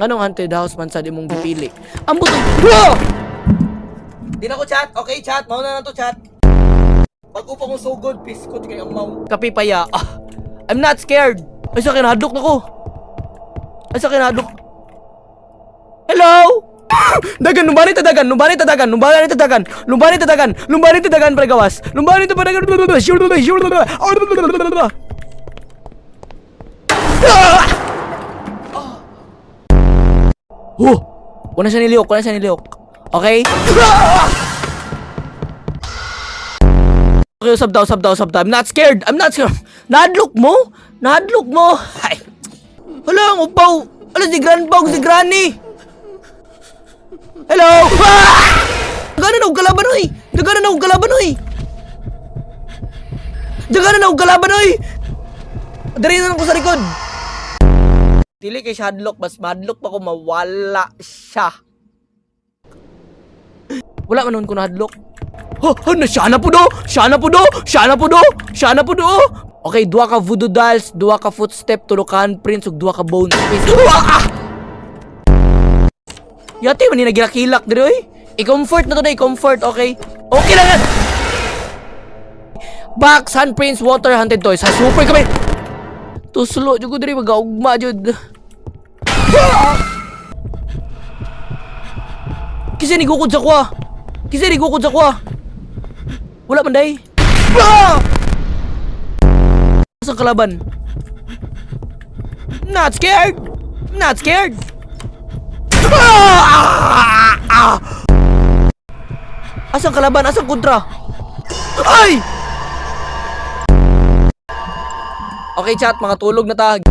Anong haunted house man sa di mong gipili? Ang buto. Di na ko chat. Okay, chat. Mauna na to chat. Pag upa kong sugod, piskot kay ang mau. Kapipaya. I'm not scared. Ay sa kinadlok na ko. Ay sa kinadlok. Hello? Dagan, lumbani ta dagan, lumbani ta dagan, lumbani ta dagan, lumbani ta dagan, lumbani ta dagan para gawas. Lumbani ta dagan. Kuna siya niliok, kuna siya niliok. Okay? Okay, usab daw. I'm not scared. Nadlook mo? Nadlook mo? Ay. Hala, ang upaw. Hala, si grandpa, si granny. Hello! Dagana na og kalaban, oy! Dagana na og kalaban, oy! Dari na lang ko sa likod. Dili kay Shadlock, mas madlock pa ko mawala siya. Wala man nun ko na-hadlock. Siya na po do! Okay, duha ka voodoo dolls, duha ka footstep, tulukan prince, ug duha ka bone space. Yati, man nagilak-hilak dito eh. I-comfort na to na, i-comfort, okay? Okay lang yan! Box, handprints, water, hunted toys. Ha, super kami! Tuslo, dyan ko dito, mag-augma dyan. Kasi nigukod sa kwa. Wala man day. Asang kalaban? Not scared! Asang kalaban? Asang kontra? Ay! Okay chat, mga tulog na tag.